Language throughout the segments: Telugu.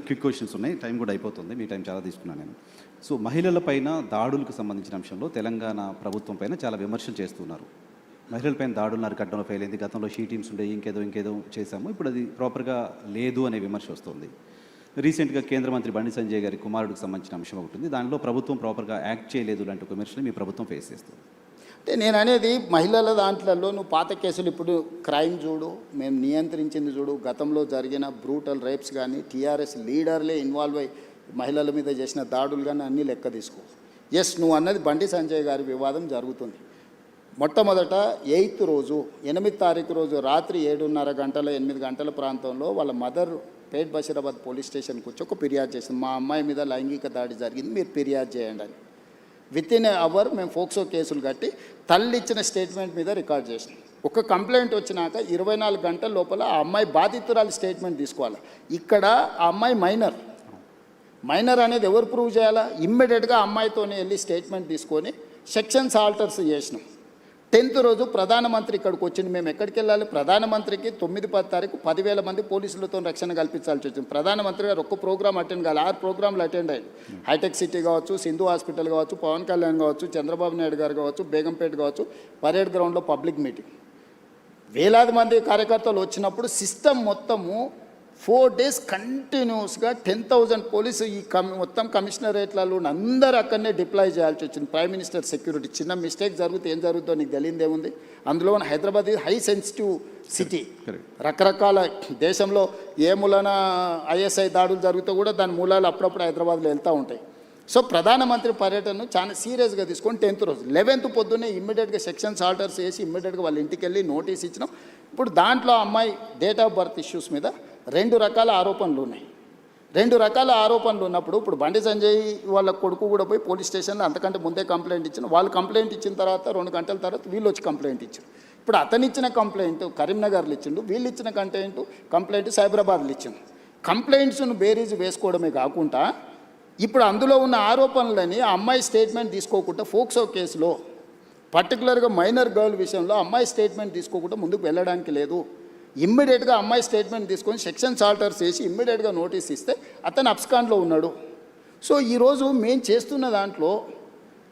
క్విక్ క్వశ్చన్స్ ఉన్నాయి, టైం కూడా అయిపోతుంది, మీ టైం చాలా తీసుకున్నాను నేను. సో మహిళలపైన దాడులకు సంబంధించిన అంశంలో తెలంగాణ ప్రభుత్వం పైన చాలా విమర్శలు చేస్తున్నారు. మహిళలపైన దాడులను అరికట్టడంలో ఫెయిల్ అయింది, గతంలో షీ టీమ్స్ ఉండే ఇంకేదో చేశాము, ఇప్పుడు అది ప్రాపర్గా లేదు అనే విమర్శ వస్తుంది. రీసెంట్గా కేంద్ర మంత్రి బండి సంజయ్ గారి కుమారుడికి సంబంధించిన అంశం ఒకటి ఉంది, దానిలో ప్రభుత్వం ప్రాపర్గా యాక్ట్ చేయలేదు లాంటి ఒక విమర్శలు మీ ప్రభుత్వం ఫేస్ చేస్తుంది. అంటే నేను అనేది మహిళల దాంట్లో నువ్వు పాత కేసులు ఇప్పుడు క్రైమ్ చూడు, మేము నియంత్రించింది చూడు, గతంలో జరిగిన బ్రూటల్ రేప్స్ కానీ టీఆర్ఎస్ లీడర్లే ఇన్వాల్వ్ అయ్యి మహిళల మీద చేసిన దాడులు కానీ అన్నీ లెక్క తీసుకో. ఎస్, నువ్వు అన్నది బండి సంజయ్ గారి వివాదం జరుగుతుంది. మొట్టమొదట 8th రోజు 8వ తారీఖు రోజు రాత్రి 7:30 గంటల 8 గంటల ప్రాంతంలో వాళ్ళ మదర్ పేట్ బషీరాబాద్ పోలీస్ స్టేషన్కి వచ్చి ఒక ఫిర్యాదు చేసింది, మా అమ్మాయి మీద లైంగిక దాడి జరిగింది, మీరు ఫిర్యాదు చేయండి అని. వితిన్ ఏ అవర్ మేము ఫోక్సో కేసులు కట్టి తల్లి ఇచ్చిన స్టేట్మెంట్ మీద రికార్డ్ చేసినాం. ఒక కంప్లైంట్ వచ్చినాక 24 గంటల లోపల ఆ అమ్మాయి బాధితురాలు స్టేట్మెంట్ తీసుకోవాలి. ఇక్కడ ఆ అమ్మాయి మైనర్ అనేది ఎవరు ప్రూవ్ చేయాలా? ఇమ్మీడియట్గా అమ్మాయితోనే వెళ్ళి స్టేట్మెంట్ తీసుకొని సెక్షన్స్ ఆల్టర్స్ చేసినాం. 10th రోజు ప్రధానమంత్రి ఇక్కడికి వచ్చింది. మేము ఎక్కడికి వెళ్ళాలి? ప్రధానమంత్రికి 9-10 తారీఖు 10,000 మంది పోలీసులతో రక్షణ కల్పించాల్సి వచ్చింది. ప్రధానమంత్రి గారు ఒక్క ప్రోగ్రామ్ అటెండ్ కావాలి, 6 ప్రోగ్రాంలు అటెండ్ అయ్యారు. హైటెక్ సిటీ కావచ్చు, సింధు హాస్పిటల్ కావచ్చు, పవన్ కళ్యాణ్ కావచ్చు, చంద్రబాబు నాయుడు గారు కావచ్చు, బేగంపేట కావచ్చు, పరేడ్ గ్రౌండ్లో పబ్లిక్ మీటింగ్. వేలాది మంది కార్యకర్తలు వచ్చినప్పుడు సిస్టమ్ మొత్తము 4 days కంటిన్యూస్గా 10,000 పోలీసు ఈ మొత్తం కమిషనరేట్లలో అందరూ అక్కడనే డిప్లాయ్ చేయాల్సి వచ్చింది. Prime minister security. చిన్న మిస్టేక్ జరిగితే ఏం జరుగుతుందో నీకు తెలియదేముంది. అందులో హైదరాబాద్ హై సెన్సిటివ్ సిటీ. రకరకాల దేశంలో ఏ మూలన ఐఎస్ఐ దాడులు జరుగుతూ కూడా దాని మూలాలు అప్పుడప్పుడు హైదరాబాద్లో వెళ్తూ ఉంటాయి. సో ప్రధానమంత్రి పర్యటనను చాలా సీరియస్గా తీసుకొని 10th రోజు 11th పొద్దున్నే ఇమ్మీడియట్గా సెక్షన్స్ ఆర్డర్స్ వేసి ఇమ్మీడియట్గా వాళ్ళ ఇంటికి వెళ్ళి నోటీస్ ఇచ్చినాం. ఇప్పుడు దాంట్లో అమ్మాయి డేట్ ఆఫ్ బర్త్ ఇష్యూస్ మీద 2 రకాల ఆరోపణలు ఉన్నాయి. 2 రకాల ఆరోపణలు ఉన్నప్పుడు ఇప్పుడు బండి సంజయ్ వాళ్ళ కొడుకు కూడా పోయి పోలీస్ స్టేషన్లో అంతకంటే ముందే కంప్లైంట్ ఇచ్చిన. వాళ్ళు కంప్లైంట్ ఇచ్చిన తర్వాత 2 గంటల తర్వాత వీళ్ళు వచ్చి కంప్లైంట్ ఇచ్చారు. ఇప్పుడు అతను ఇచ్చిన కంప్లైంట్ కరీంనగర్లో ఇచ్చిండు, వీళ్ళు ఇచ్చిన కంప్లైంట్ సైబరాబాద్లో ఇచ్చిండు. కంప్లైంట్స్ను బేరీజ్ వేసుకోవడమే కాకుండా ఇప్పుడు అందులో ఉన్న ఆరోపణలని ఆ అమ్మాయి స్టేట్మెంట్ తీసుకోకుండా ఫోక్సో కేసులో పర్టికులర్గా మైనర్ గర్ల్ విషయంలో అమ్మాయి స్టేట్మెంట్ తీసుకోకుండా ముందుకు వెళ్ళడానికి లేదు. ఇమ్మీడియట్గా అమ్మాయి స్టేట్మెంట్ తీసుకొని సెక్షన్స్ ఆల్టర్స్ చేసి ఇమ్మీడియట్గా నోటీస్ ఇస్తే అతను అబ్స్కాండ్లో ఉన్నాడు. సో ఈరోజు మేము చేస్తున్న దాంట్లో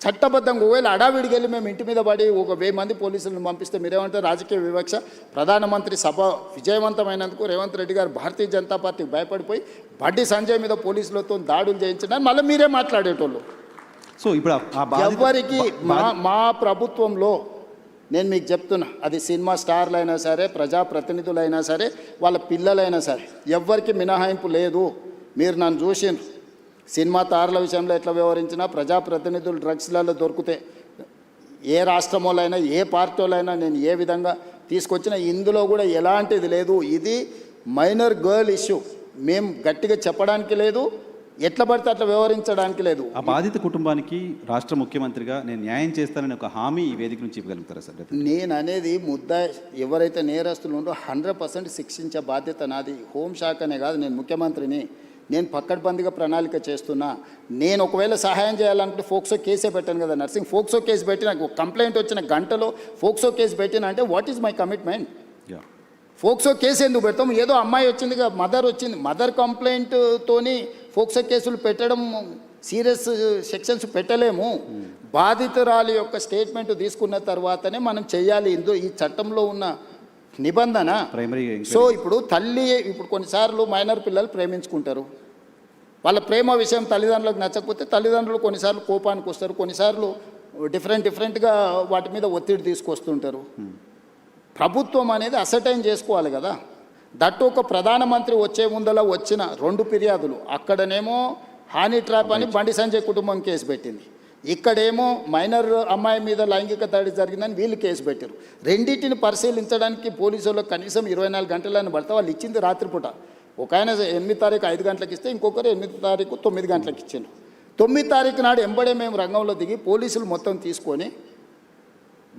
చట్టబద్ధంగా ఒకవేళ అడావిడికి వెళ్ళి మేము ఇంటి మీద పడి 1,000 మంది పోలీసులను పంపిస్తే మీరేమంటారు? రాజకీయ వివక్ష. ప్రధానమంత్రి సభ విజయవంతమైనందుకు రేవంత్ రెడ్డి గారు భారతీయ జనతా పార్టీకి భయపడిపోయి బండి సంజయ్ మీద పోలీసులతో దాడులు చేయించడానికి మళ్ళీ మీరే మాట్లాడేటోళ్ళు. సో ఇప్పుడు ఎవరికి మా ప్రభుత్వంలో నేను మీకు చెప్తున్నా, అది సినిమా స్టార్లు అయినా సరే, ప్రజాప్రతినిధులైనా సరే, వాళ్ళ పిల్లలైనా సరే, ఎవ్వరికి మినహాయింపు లేదు. మీరు నన్ను చూసిండ్రు సినిమా తారల విషయంలో ఎట్లా వ్యవహరించినా, ప్రజాప్రతినిధులు డ్రగ్స్లలో దొరికితే ఏ రాష్ట్రంలోనైనా ఏ పార్టీలైనా నేను ఏ విధంగా తీసుకొచ్చినా ఇందులో కూడా ఎలాంటిది లేదు. ఇది మైనర్ గర్ల్ ఇష్యూ. మేము గట్టిగా చెప్పడానికి లేదు, ఎట్లా పడితే అట్లా వ్యవహరించడానికి లేదు. ఆ బాధిత కుటుంబానికి రాష్ట్ర ముఖ్యమంత్రిగా నేను న్యాయం చేస్తానని ఒక హామీ ఈ వేదిక నుంచి ఇవ్వగలుగుతారా సార్? నేను అనేది ఎవరైతే నేరస్తులు ఉందో 100% శిక్షించే బాధ్యత నాది. హోంశాఖనే కాదు, నేను ముఖ్యమంత్రిని, నేను పక్కడ్బందీగా ప్రణాళిక చేస్తున్నా. నేను ఒకవేళ సహాయం చేయాలనుకుంటే ఫోక్సో కేసే పెట్టాను కదా నర్సింగ్. ఫోక్సో కేసు పెట్టి నాకు కంప్లైంట్ వచ్చిన గంటలో ఫోక్సో కేసు పెట్టినా అంటే what is my commitment? POCSO case ఎందుకు పెడతాం? ఏదో అమ్మాయి వచ్చింది, మదర్ వచ్చింది, మదర్ కంప్లైంట్తోని ఫోక్సో కేసులు పెట్టడం సీరియస్ సెక్షన్స్ పెట్టలేము. బాధితురాలి యొక్క స్టేట్మెంట్ తీసుకున్న తర్వాతనే మనం చేయాలి. ఈ చట్టంలో ఉన్న నిబంధన. సో ఇప్పుడు కొన్నిసార్లు మైనర్ పిల్లలు ప్రేమించుకుంటారు. వాళ్ళ ప్రేమ విషయం తల్లిదండ్రులకు నచ్చకపోతే తల్లిదండ్రులు కొన్నిసార్లు కోపానికి వస్తారు, కొన్నిసార్లు డిఫరెంట్గా వాటి మీద ఒత్తిడి తీసుకొస్తుంటారు. ప్రభుత్వం అనేది అసర్టైన్ చేసుకోవాలి కదా. దట్టు ఒక ప్రధానమంత్రి వచ్చే ముందలా వచ్చిన 2 ఫిర్యాదులు, అక్కడనేమో హానీ ట్రాప్ అని బండి సంజయ్ కుటుంబం కేసు పెట్టింది, ఇక్కడేమో మైనర్ అమ్మాయి మీద లైంగిక దాడి జరిగిందని వీళ్ళు కేసు పెట్టారు. రెండింటిని పరిశీలించడానికి పోలీసులకు కనీసం 24 గంటలని పడితే వాళ్ళు ఇచ్చింది రాత్రిపూట. ఒక ఆయన 8వ తారీఖు 5 గంటలకు ఇస్తే ఇంకొకరు 8వ తారీఖు 9 గంటలకు ఇచ్చారు. 9వ తారీఖు నాడు ఎంబడే మేము రంగంలో దిగి పోలీసులు మొత్తం తీసుకొని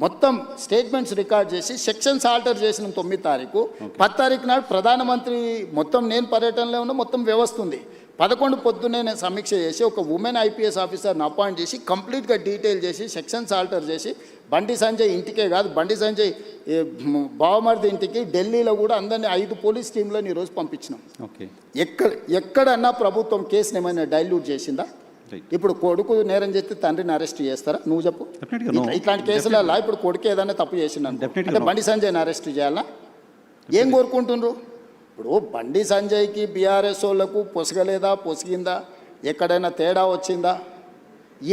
మొత్తం స్టేట్మెంట్స్ రికార్డ్ చేసి సెక్షన్స్ ఆల్టర్ చేసిన 9 తారీఖు 10 తారీఖు నాడు ప్రధానమంత్రి మొత్తం నేను పర్యటనలో ఉన్న మొత్తం వ్యవస్థ ఉంది. 11 పొద్దున్నే నేను సమీక్ష చేసి ఒక ఉమెన్ ఐపీఎస్ ఆఫీసర్ని అపాయింట్ చేసి కంప్లీట్గా డీటెయిల్ చేసి సెక్షన్స్ ఆల్టర్ చేసి బండి సంజయ్ ఇంటికే కాదు, బండి సంజయ్ బావమరిది ఇంటికి ఢిల్లీలో కూడా అందరినీ 5 పోలీస్ టీంలను ఈరోజు పంపించినాం. ఓకే. ఎక్కడన్నా ప్రభుత్వం కేసుని ఏమైనా డైల్యూట్ చేసిందా? ఇప్పుడు కొడుకు నేరం చేస్తే తండ్రిని అరెస్ట్ చేస్తారా? నువ్వు చెప్పు. ఇట్లాంటి కేసులలో ఇప్పుడు కొడుకు ఏదైనా తప్పు చేసిండు అంటే బండి సంజయ్ని అరెస్ట్ చేయాలా? ఏం కోరుకుంటుండ్రు? ఇప్పుడు బండి సంజయ్కి బీఆర్ఎస్ వాళ్ళకు పొసగలేదా, పొసిగిందా, ఎక్కడైనా తేడా వచ్చిందా,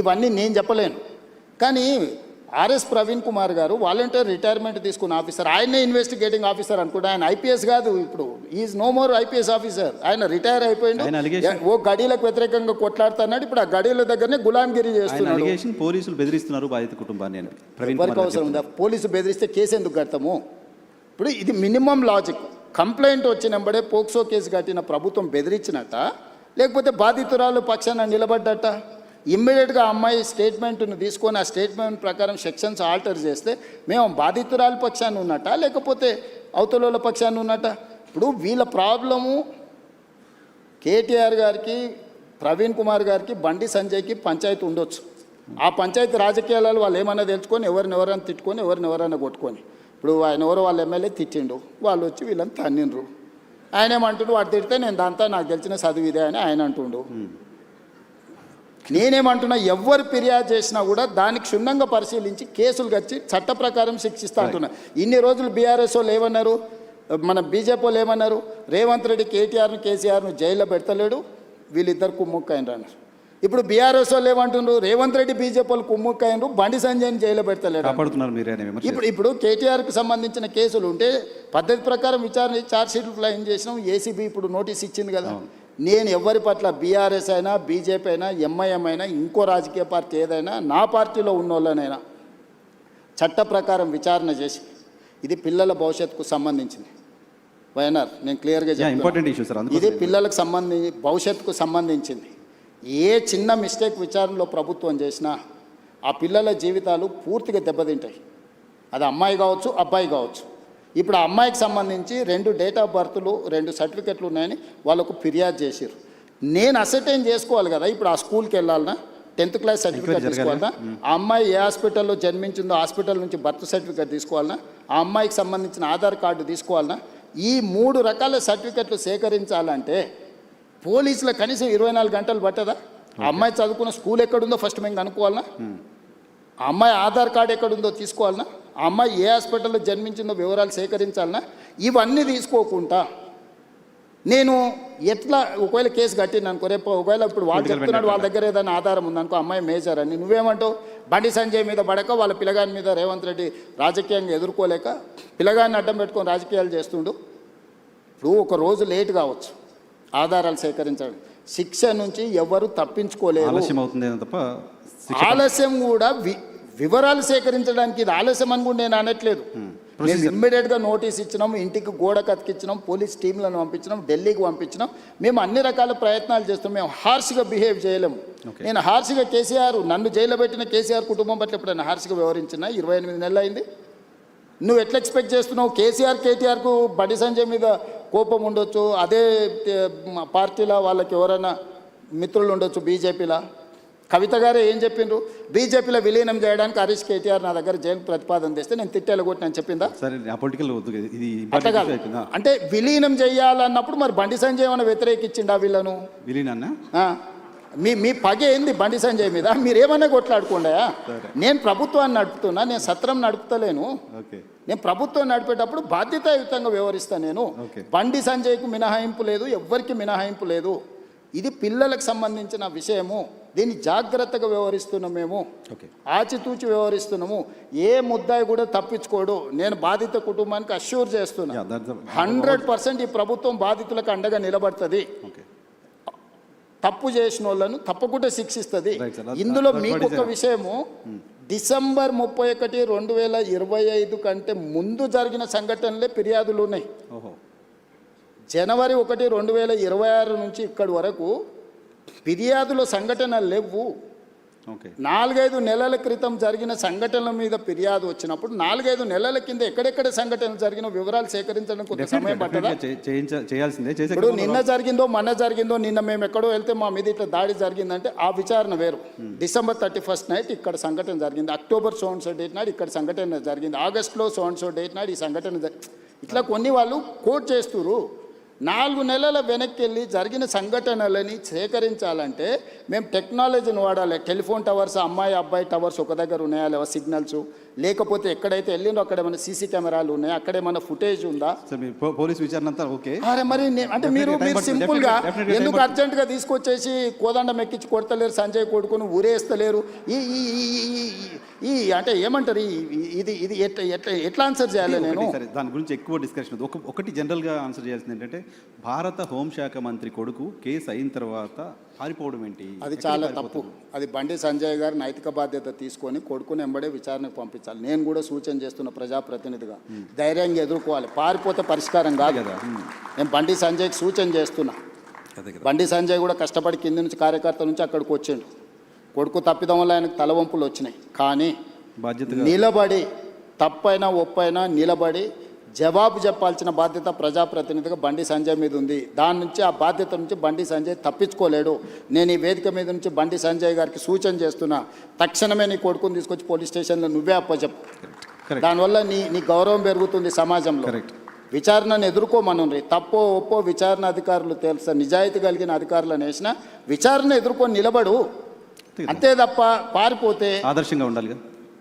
ఇవన్నీ నేను చెప్పలేను. కానీ ఆర్ఎస్ ప్రవీణ్ కుమార్ గారు వాలంటీర్ రిటైర్మెంట్ తీసుకున్న ఆఫీసర్, ఆయనే ఇన్వెస్టిగేటింగ్ ఆఫీసర్ అనుకుంటే ఆయన ఐపీఎస్ కాదు, ఇప్పుడు is no more IPS officer. ఆయన రిటైర్ అయిపోయింది. ఓ గడీలకు వ్యతిరేకంగా కొట్లాడుతున్నాడు. ఇప్పుడు ఆ గడీల దగ్గరనే గులాంగిరి చేస్తున్నాడు. పోలీసులు బెదిరిస్తున్నారు బాధిత కుటుంబాన్ని. ఎవరికి అవసరం ఉందా? పోలీసు బెదిరిస్తే కేసు ఎందుకు కడతాము? ఇప్పుడు ఇది మినిమం లాజిక్. కంప్లైంట్ వచ్చినప్పుడే పోక్సో కేసు కట్టిన ప్రభుత్వం బెదిరించినట్ట, లేకపోతే బాధితురాలు పక్షాన నిలబడ్డట? ఇమ్మీడియట్గా అమ్మాయి స్టేట్మెంట్ను తీసుకొని ఆ స్టేట్మెంట్ ప్రకారం సెక్షన్స్ ఆల్టర్ చేస్తే మేము బాధితురాలు పక్షాన్ని ఉన్నట్ట, లేకపోతే అవతల పక్షాన్ని ఉన్నట్ట? ఇప్పుడు వీళ్ళ ప్రాబ్లము కేటీఆర్ గారికి, ప్రవీణ్ కుమార్ గారికి, బండి సంజయ్కి పంచాయతీ ఉండొచ్చు. ఆ పంచాయతీ రాజకీయాలలో వాళ్ళు ఏమన్నా తెలుసుకొని ఎవరినెవరైనా తిట్టుకొని ఎవరినెవరైనా కొట్టుకొని, ఇప్పుడు ఆయన ఎవరో వాళ్ళ ఎమ్మెల్యే తిట్టిండు, వాళ్ళు వచ్చి వీళ్ళని తన్నిండ్రు. ఆయన ఏమంటుండు, వాడు తిడితే నేను దాంతో నాకు తెలిసిన చదువు ఇదే అని ఆయన అంటుండు. నేనేమంటున్నా, ఎవరు ఫిర్యాదు చేసినా కూడా దానికి క్షుణ్ణంగా పరిశీలించి కేసులు కచ్చి చట్ట ప్రకారం శిక్షిస్తా అంటున్నా. ఇన్ని రోజులు బీఆర్ఎస్ వాళ్ళు ఏమన్నారు, మన బీజేపీ వాళ్ళు ఏమన్నారు, రేవంత్ రెడ్డి కేటీఆర్ను కేసీఆర్ను జైల్లో పెడతలేడు, వీళ్ళిద్దరు కుమ్ముక్కైనరు అన్నారు. ఇప్పుడు బీఆర్ఎస్ వాళ్ళు ఏమంటున్నారు, రేవంత్ రెడ్డి బీజేపీ వాళ్ళు కుమ్ముక్కైనరు, బండి సంజయ్ని జైల్లో పెడతలేడు. ఇప్పుడు కేటీఆర్కి సంబంధించిన కేసులు ఉంటే పద్ధతి ప్రకారం విచారణ ఛార్జ్షీట్లు ఫ్లైన్ చేసినాం. ఏసీబీ ఇప్పుడు నోటీస్ ఇచ్చింది కదా. నేను ఎవరి పట్ల, బీఆర్ఎస్ అయినా, బీజేపీ అయినా, ఎంఐఎం అయినా, ఇంకో రాజకీయ పార్టీ ఏదైనా, నా పార్టీలో ఉన్న వాళ్ళనైనా చట్ట ప్రకారం విచారణ చేసి, ఇది పిల్లల భవిష్యత్తుకు సంబంధించింది. వైఎన్ఆర్ నేను క్లియర్గా చెప్తాను, ఇది పిల్లలకు భవిష్యత్తుకు సంబంధించింది. ఏ చిన్న మిస్టేక్ విచారణలో ప్రభుత్వం చేసినా ఆ పిల్లల జీవితాలు పూర్తిగా దెబ్బతింటాయి. అది అమ్మాయి కావచ్చు, అబ్బాయి కావచ్చు. ఇప్పుడు ఆ అమ్మాయికి సంబంధించి 2 డేట్ ఆఫ్ బర్త్లు, 2 సర్టిఫికెట్లు ఉన్నాయని వాళ్ళకు ఫిర్యాదు చేశారు. నేను అసర్టైన్ చేసుకోవాలి కదా. ఇప్పుడు ఆ స్కూల్కి వెళ్ళాలన్నా, 10th క్లాస్ సర్టిఫికేట్ తీసుకోవాలన్నా, ఆ అమ్మాయి ఏ హాస్పిటల్లో జన్మించిందో హాస్పిటల్ నుంచి బర్త్ సర్టిఫికేట్ తీసుకోవాలన్నా, ఆ అమ్మాయికి సంబంధించిన ఆధార్ కార్డు తీసుకోవాలన్నా, ఈ 3 రకాల సర్టిఫికెట్లు సేకరించాలంటే పోలీసుల కనీసం 24 గంటలు పట్టదా? ఆ అమ్మాయి చదువుకున్న స్కూల్ ఎక్కడుందో ఫస్ట్ మేము కనుక్కోవాలన్నా, ఆ అమ్మాయి ఆధార్ కార్డు ఎక్కడుందో తీసుకోవాలన్నా, ఆ అమ్మాయి ఏ హాస్పిటల్లో జన్మించిందో వివరాలు సేకరించాలన్నా, ఇవన్నీ తీసుకోకుండా నేను ఎట్లా ఒకవేళ కేసు కట్టిన అనుకో, రేపు ఒకవేళ ఇప్పుడు వాళ్ళు చెప్తున్నాడు వాళ్ళ దగ్గర ఏదైనా ఆధారం ఉందనుకో, అమ్మాయి మేజర్ అని, నువ్వేమంటావు? బండి సంజయ్ మీద పడక వాళ్ళ పిల్లగాని మీద రేవంత్ రెడ్డి రాజకీయంగా ఎదుర్కోలేక పిల్లగాన్ని అడ్డం పెట్టుకొని రాజకీయాలు చేస్తుండు. ఇప్పుడు ఒక రోజు లేట్ కావచ్చు ఆధారాలు సేకరించడం, శిక్ష నుంచి ఎవరు తప్పించుకోలేరు. ఆలస్యం కూడా వివరాలు సేకరించడానికి ఇది ఆలస్యం అని కూడా నేను అనట్లేదు. మేము ఇమ్మీడియట్గా నోటీస్ ఇచ్చినాం, ఇంటికి గోడ కతికిచ్చినాం, పోలీస్ టీంలను పంపించినాం, ఢిల్లీకి పంపించినాం. మేము అన్ని రకాల ప్రయత్నాలు చేస్తాం. మేము హార్ష్గా బిహేవ్ చేయలేము. నేను హార్ష్గా కేసీఆర్, నన్ను జైల్లో పెట్టిన కేసీఆర్ కుటుంబం పట్ల ఎప్పుడైనా హార్ష్గా వ్యవహరించినా? 28 నెలలు అయింది. నువ్వు ఎట్లా ఎక్స్పెక్ట్ చేస్తున్నావు? కేటీఆర్కు బండి సంజయ్ మీద కోపం ఉండొచ్చు, అదే పార్టీలో వాళ్ళకి ఎవరైనా మిత్రులు ఉండొచ్చు, బీజేపీలో. కవిత గారే ఏం చెప్పిండ్రు, బీజేపీలో విలీనం చేయడానికి హరీష్ కేటీఆర్ నా దగ్గర జైలు ప్రతిపాదన తెస్తే నేను తిట్టేలా కొట్టినని చెప్పిందా? అట్లా కాదు. అంటే విలీనం చేయాలన్నప్పుడు మరి బండి సంజయ్ ఏమైనా వ్యతిరేకించిండా వీళ్ళను? మీ పగ ఏంది బండి సంజయ్ మీద? మీరేమన్నా కొట్లాడుకోండా? నేను ప్రభుత్వాన్ని నడుపుతున్నా, నేను సత్రం నడుపుతలేను. నేను ప్రభుత్వం నడిపేటప్పుడు బాధ్యతాయుతంగా వ్యవహరిస్తాను. నేను బండి సంజయ్కు మినహాయింపు లేదు, ఎవ్వరికి మినహాయింపు లేదు. ఇది పిల్లలకు సంబంధించిన విషయము. దీన్ని జాగ్రత్తగా వ్యవహరిస్తున్నాం, మేము ఆచితూచి వ్యవహరిస్తున్నాము. ఏ ముద్దాయి కూడా తప్పించుకోడు. నేను బాధిత కుటుంబానికి అష్యూర్ చేస్తున్నా, 100% ఈ ప్రభుత్వం బాధితులకు అండగా నిలబడుతుంది. తప్పు చేసిన వాళ్ళను తప్పకుండా శిక్షిస్తుంది. ఇందులో మీకు ఒక విషయము, డిసెంబర్ 31, 2025 కంటే ముందు జరిగిన సంఘటనలే ఫిర్యాదులు ఉన్నాయి. జనవరి 1, 2026 నుంచి ఇక్కడి వరకు ఫిర్యాదుల సంఘటనలు లేవు. ఓకే. 4-5 నెలల క్రితం జరిగిన సంఘటనల మీద ఫిర్యాదు వచ్చినప్పుడు 4-5 నెలల కింద ఎక్కడెక్కడ సంఘటనలు జరిగిన వివరాలు సేకరించడం కొంత సమయం పట్టదా? చేయాల్సిందే. ఇప్పుడు నిన్న జరిగిందో మొన్న జరిగిందో, నిన్న మేము ఎక్కడో వెళ్తే మా మీద ఇట్లా దాడి జరిగిందంటే ఆ విచారణ వేరు. డిసెంబర్ 31st నైట్ ఇక్కడ సంఘటన జరిగింది, October so and so date నాడు ఇక్కడ సంఘటన జరిగింది, ఆగస్టులో సో అండ్ సో డేట్ నాడు ఈ సంఘటన ఇట్లా కొన్ని వాళ్ళు కోట్ చేస్తున్నారు. 4 నెలల వెనక్కి వెళ్ళి జరిగిన సంఘటనలని సేకరించాలంటే మేము టెక్నాలజీని వాడాలి. టెలిఫోన్ టవర్స్, అమ్మాయి అబ్బాయి టవర్స్ ఒక దగ్గర ఉన్నాయా లేవా సిగ్నల్స్, లేకపోతే ఎక్కడైతే వెళ్ళిందో అక్కడ ఏమైనా సీసీ కెమెరాలు ఉన్నాయా, అక్కడ ఏమైనా ఫుటేజ్ ఉందా? పోలీస్ విచారణ అంతా ఓకే. అరే మరి అంటే మీరు సింపుల్గా ఎందుకు అర్జెంటుగా తీసుకొచ్చేసి కోదండం ఎక్కించి కొడతలేరు, సంజయ్ కొడుకుని ఊరేస్తలేరు? ఈ అంటే ఏమంటారు, ఇది ఇది ఎట్లా ఆన్సర్ చేయాలి నేను? సరే, దాని గురించి ఎక్కువ డిస్కషన్ ఉంది. ఒకటి జనరల్గా ఆన్సర్ చేయాల్సింది ఏంటంటే, భారత హోంశాఖ మంత్రి కొడుకు కేసు అయిన తర్వాత పారిపోవడం ఏంటి? అది చాలా తప్పు. అది బండి సంజయ్ గారు నైతిక బాధ్యత తీసుకొని కొడుకుని ఎంబడే విచారణకు పంపించాలి. నేను కూడా సూచన చేస్తున్న ప్రజాప్రతినిధిగా ధైర్యంగా ఎదుర్కోవాలి. పారిపోతే పరిష్కారం కాదు కదా. నేను బండి సంజయ్కి సూచన చేస్తున్నా. బండి సంజయ్ కూడా కష్టపడి కింది నుంచి కార్యకర్త నుంచి అక్కడికి వచ్చిండు. కొడుకు తప్పిదం వల్ల ఆయనకు తలవంపులు వచ్చినాయి. కానీ నిలబడి తప్పైనా ఒప్పైనా నిలబడి జవాబు చెప్పాల్సిన బాధ్యత ప్రజాప్రతినిధిగా బండి సంజయ్ మీద ఉంది. దాని నుంచి ఆ బాధ్యత నుంచి బండి సంజయ్ తప్పించుకోలేడు. నేను ఈ వేదిక మీద నుంచి బండి సంజయ్ గారికి సూచన చేస్తున్నా, తక్షణమే నీ కొడుకుని తీసుకొచ్చి పోలీస్ స్టేషన్లో నువ్వే అప్పచెప్పు. దానివల్ల నీ గౌరవం పెరుగుతుంది సమాజంలో. విచారణను ఎదుర్కోమనండి. తప్పో ఒప్పో విచారణ అధికారులు తెలుసా, నిజాయితీ కలిగిన అధికారులను వేసిన విచారణ ఎదుర్కొని నిలబడు. అంతే తప్ప పారిపోతే ఆదర్శంగా ఉండాలి.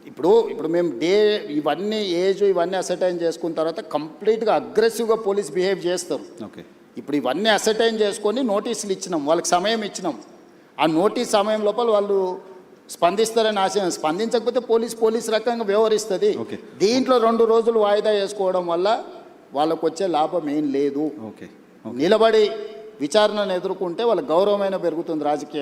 ఇప్పుడు మేము ఇవన్నీ ఇవన్నీ అసర్టైన్ చేసుకున్న తర్వాత కంప్లీట్గా అగ్రెసివ్గా పోలీస్ బిహేవ్ చేస్తారు. ఇప్పుడు ఇవన్నీ అసర్టైన్ చేసుకొని నోటీసులు ఇచ్చినాం, వాళ్ళకి సమయం ఇచ్చినాం. ఆ నోటీస్ సమయం లోపల వాళ్ళు స్పందిస్తారని ఆశయం. స్పందించకపోతే పోలీస్ రకంగా వ్యవహరిస్తుంది. దీంట్లో 2 రోజులు వాయిదా వేసుకోవడం వల్ల వాళ్ళకు వచ్చే లాభం ఏం లేదు. నిలబడి విచారణను ఎదుర్కొంటే వాళ్ళ గౌరవమైన పెరుగుతుంది రాజకీయం.